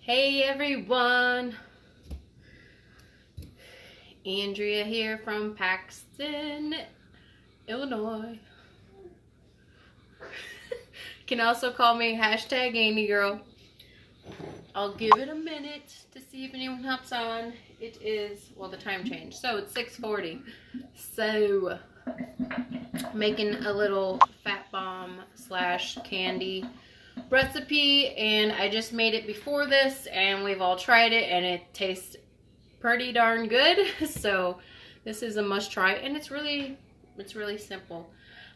Hey everyone, Andrea here from Paxton, Illinois. Can also call me hashtag Amy Girl. I'll give it a minute to see if anyone hops on. It is, well, the time changed, so it's 6:40. So, making a little fat bomb / candy recipe, and I just made it before this and we've all tried it and it tastes pretty darn good. So this is a must try, and it's really simple.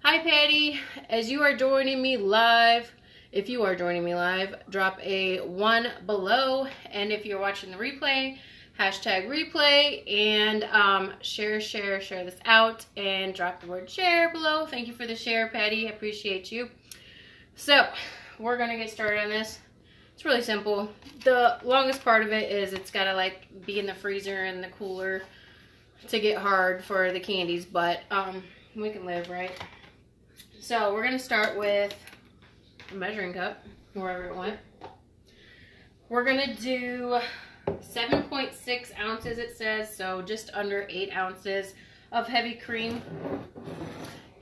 Hi Patty, as you are joining me live, if you are joining me live, drop a 1 below, and if you're watching the replay, hashtag replay, and share this out and drop the word share below. Thank you for the share, Patty, I appreciate you. So we're gonna get started on this. It's really simple. The longest part of it is it's gotta like be in the freezer and the cooler to get hard for the candies, but we can live, right? So we're gonna start with a measuring cup, wherever it went. We're gonna do 7.6 ounces, it says, so just under 8 ounces of heavy cream.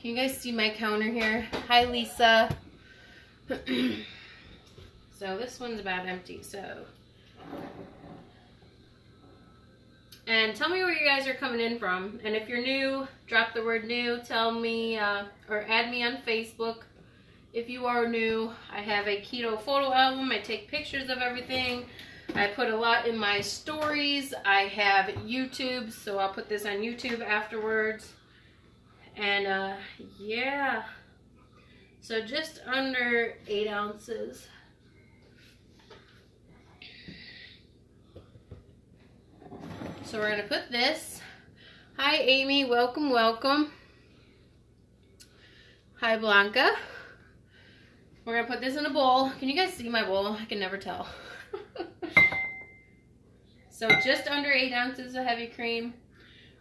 Can you guys see my counter here? Hi Lisa. So this one's about empty, so. And tell me where you guys are coming in from. And if you're new, drop the word new. Tell me, or add me on Facebook. If you are new, I have a keto photo album. I take pictures of everything. I put a lot in my stories. I have YouTube, so I'll put this on YouTube afterwards. And yeah. So just under 8 ounces. So we're going to put this. Hi Amy, welcome, welcome. Hi Blanca. We're going to put this in a bowl. Can you guys see my bowl? I can never tell. So just under 8 ounces of heavy cream.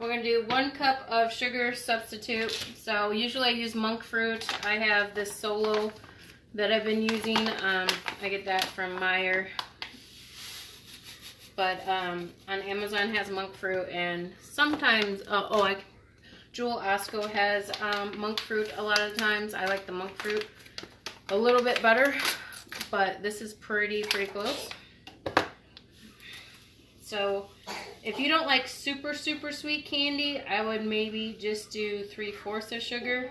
We're going to do 1 cup of sugar substitute. So usually I use monk fruit. I have this Solo that I've been using. I get that from Meyer. But on Amazon has monk fruit, and sometimes, Jewel Osco has monk fruit a lot of the times. I like the monk fruit a little bit better, but this is pretty close. So if you don't like super sweet candy, I would maybe just do 3/4 of sugar,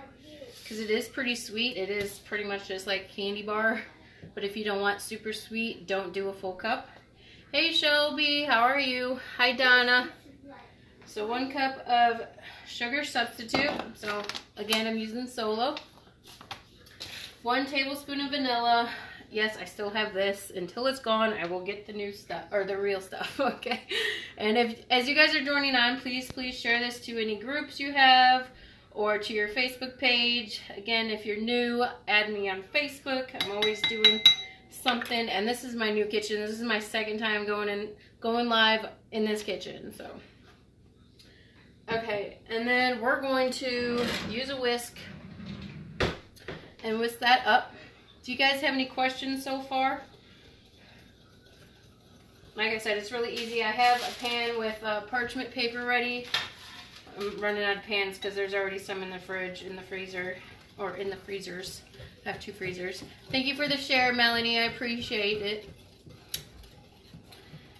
because it is pretty sweet. It is pretty much just like candy bar. But if you don't want super sweet, don't do a full cup. Hey Shelby, how are you? Hi Donna. So 1 cup of sugar substitute. So again, I'm using Solo. 1 tablespoon of vanilla. Yes, I still have this. Until it's gone, I will get the new stuff, or the real stuff, okay? And as you guys are joining on, please share this to any groups you have, or to your Facebook page. Again, if you're new, add me on Facebook. I'm always doing something, and this is my new kitchen. This is my 2nd time going live in this kitchen, so. Okay, and then we're going to use a whisk and whisk that up. Do you guys have any questions so far? Like I said, it's really easy. I have a pan with parchment paper ready. I'm running out of pans because there's already some in the fridge, in the freezer, or in the freezers. I have 2 freezers. Thank you for the share, Melanie. I appreciate it.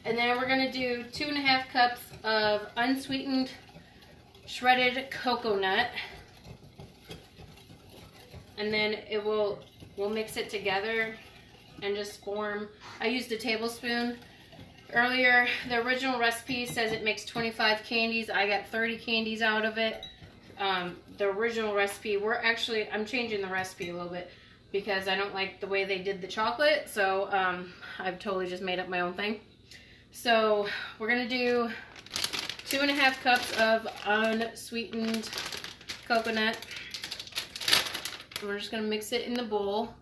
And then we're going to do 2.5 cups of unsweetened shredded coconut. And then we'll mix it together and just form. I used a tablespoon earlier. The original recipe says it makes 25 candies. I got 30 candies out of it. The original recipe, I'm changing the recipe a little bit because I don't like the way they did the chocolate. So I've totally just made up my own thing. So we're gonna do 2.5 cups of unsweetened coconut. We're just gonna mix it in the bowl.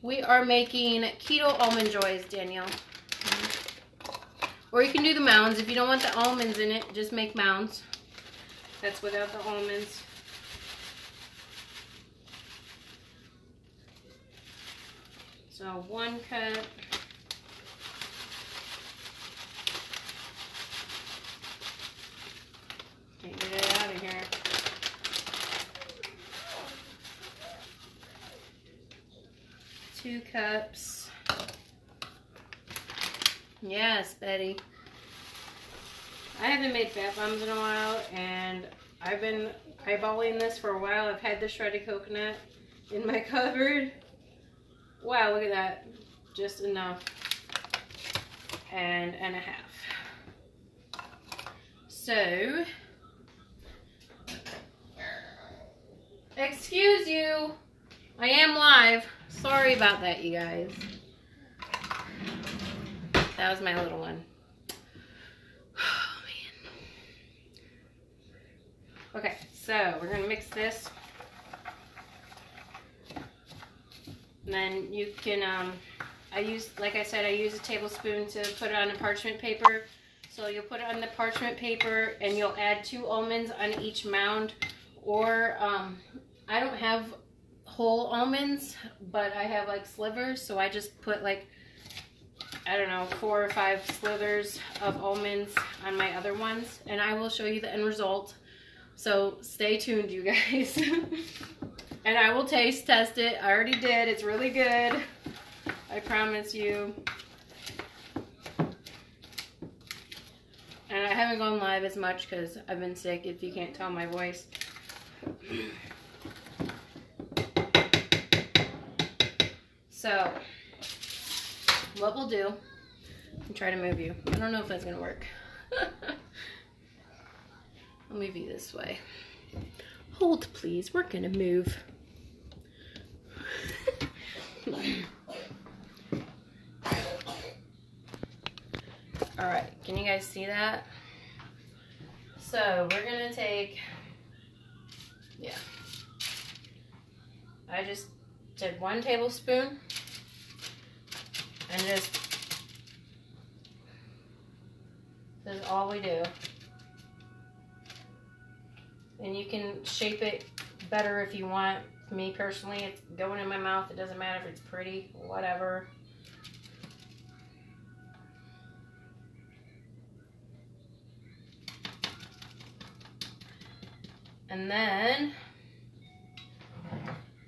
We are making keto almond joys, Danielle. Or you can do the mounds. If you don't want the almonds in it, just make mounds. That's without the almonds. So 1 cup. 2 cups. Yes, Betty. I haven't made fat bombs in a while, and I've been eyeballing this for a while. I've had the shredded coconut in my cupboard. Wow, look at that. Just enough. And a half. So, excuse you. I am live. Sorry about that, you guys. That was my little one. Oh, man. Okay, so we're going to mix this. And then you can, like I said, I use a tablespoon to put it on the parchment paper. So you'll put it on the parchment paper and you'll add 2 almonds on each mound. Or, I don't have whole almonds, but I have like slivers. So I just put like, I don't know, 4 or 5 slivers of almonds on my other ones. And I will show you the end result. So stay tuned, you guys. And I will taste test it. I already did. It's really good. I promise you. And I haven't gone live as much because I've been sick, if you can't tell my voice. So, what we'll do, I'll try to move you. I don't know if that's going to work. I'll move you this way. Hold, please. We're going to move. Alright, can you guys see that? So, we're going to take, I just did 1 tablespoon and this is all we do. And you can shape it better if you want. Me personally, it's going in my mouth. It doesn't matter if it's pretty, whatever. And then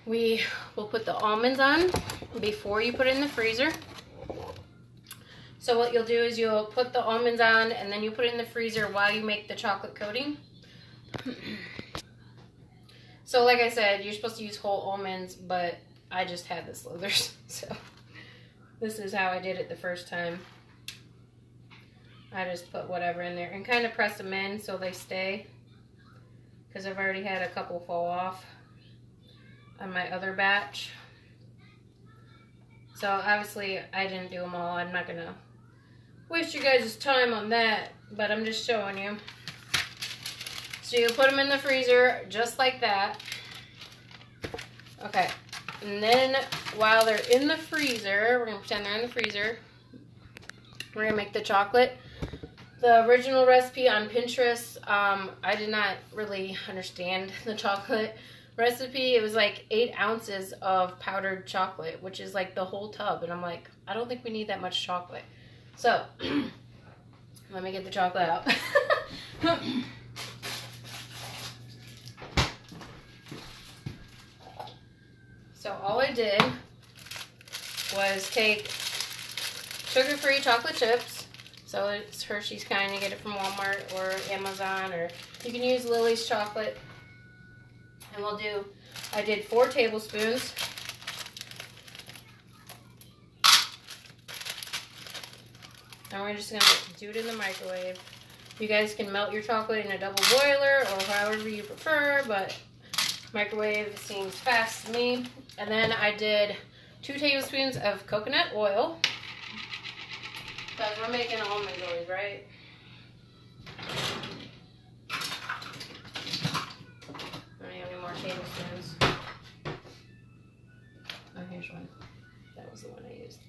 we will put the almonds on before you put it in the freezer. So what you'll do is you'll put the almonds on and then you put it in the freezer while you make the chocolate coating. So like I said, you're supposed to use whole almonds, but I just had the slithers. So this is how I did it the first time. I just put whatever in there and kind of press them in so they stay. Because I've already had a couple fall off on my other batch. So obviously I didn't do them all. I'm not going to waste you guys' time on that, but I'm just showing you. So you put them in the freezer just like that. Okay. And then while they're in the freezer, we're going to pretend they're in the freezer. We're going to make the chocolate. The original recipe on Pinterest, I did not really understand the chocolate recipe. It was like 8 ounces of powdered chocolate, which is like the whole tub. And I'm like, I don't think we need that much chocolate. So, let me get the chocolate out. So all I did was take sugar-free chocolate chips. So it's Hershey's kind. You get it from Walmart or Amazon, or you can use Lily's chocolate. And I did 4 tablespoons. And we're just going to do it in the microwave. You guys can melt your chocolate in a double boiler or however you prefer, but microwave seems fast to me. And then I did 2 tablespoons of coconut oil. Because we're making almond oil, right? I don't have any more tablespoons. Oh, here's one. That was the one I used.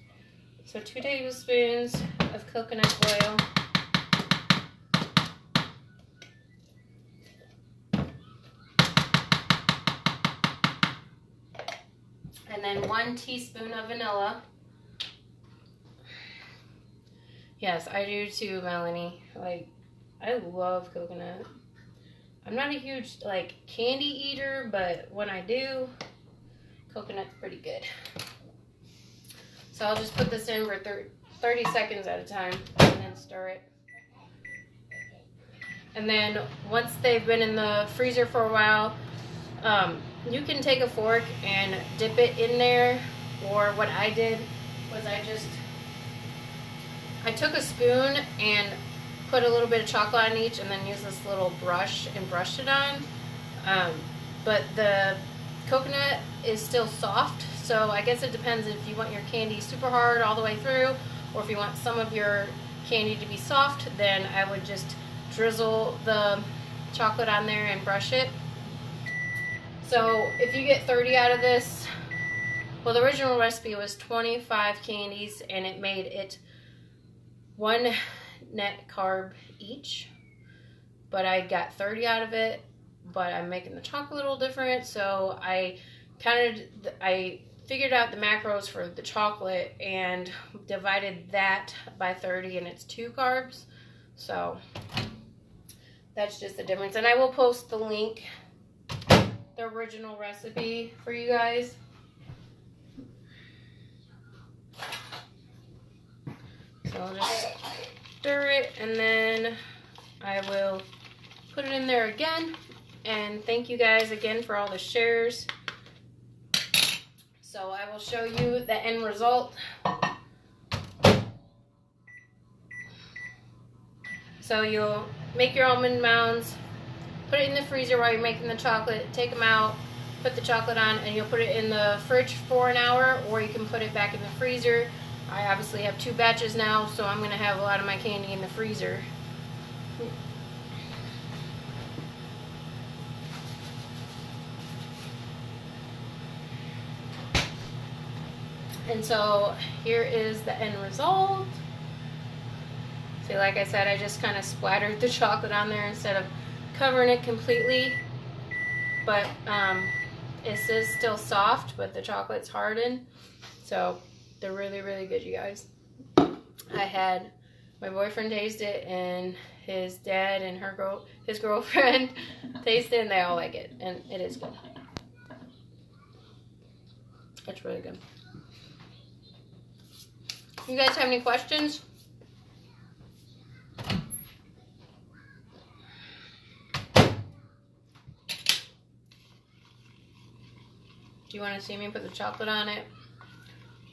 So 2 tablespoons of coconut oil. And then 1 teaspoon of vanilla. Yes, I do too, Melanie. Like, I love coconut. I'm not a huge, like, candy eater, but when I do, coconut's pretty good. So I'll just put this in for 30 seconds at a time and then stir it. And then once they've been in the freezer for a while, you can take a fork and dip it in there. Or what I did was I took a spoon and put a little bit of chocolate on each, and then use this little brush and brushed it on. But the coconut is still soft, so I guess it depends if you want your candy super hard all the way through, or if you want some of your candy to be soft, then I would just drizzle the chocolate on there and brush it. So if you get 30 out of this, well, the original recipe was 25 candies, and it made it 1 net carb each, but I got 30 out of it. But I'm making the chocolate a little different, so I figured out the macros for the chocolate and divided that by 30, and it's 2 carbs. So that's just the difference. And I will post the link, the original recipe, for you guys. So I'll just stir it, and then I will put it in there again. And thank you guys again for all the shares. So I will show you the end result. So you'll make your almond mounds, put it in the freezer while you're making the chocolate, take them out, put the chocolate on, and you'll put it in the fridge for an hour, or you can put it back in the freezer. I obviously have 2 batches now, so I'm going to have a lot of my candy in the freezer. And so here is the end result. See, like I said, I just kind of splattered the chocolate on there instead of covering it completely. But it is still soft, but the chocolate's hardened. So they're really, really good, you guys. I had my boyfriend taste it, and his dad and his girlfriend taste it, and they all like it. And it is good. It's really good. You guys have any questions? Do you want to see me put the chocolate on it?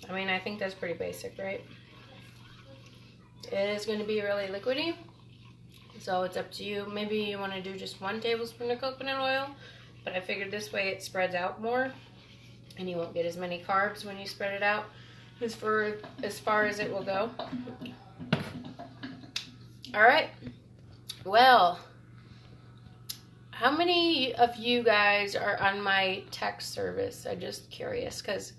I mean, I think that's pretty basic, right? It is going to be really liquidy, so it's up to you. Maybe you want to do just 1 tablespoon of coconut oil, but I figured this way it spreads out more, and you won't get as many carbs when you spread it out. As far as it will go. Alright. Well, how many of you guys are on my text service? I'm just curious, because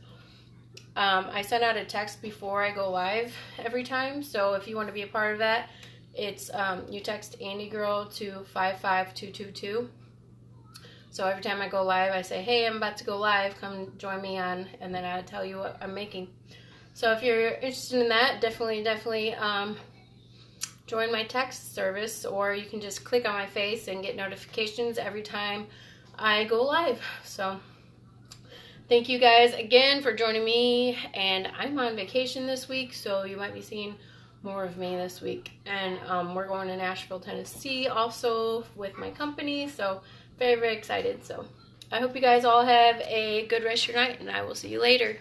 I send out a text before I go live every time. So if you want to be a part of that, it's you text Andy Girl to 55222. So every time I go live, I say, hey, I'm about to go live. Come join me on, and then I'll tell you what I'm making. So if you're interested in that, definitely join my text service, or you can just click on my face and get notifications every time I go live. So thank you guys again for joining me, and I'm on vacation this week, so you might be seeing more of me this week. And we're going to Nashville, Tennessee also with my company, so very, very excited. So I hope you guys all have a good rest of your night, and I will see you later.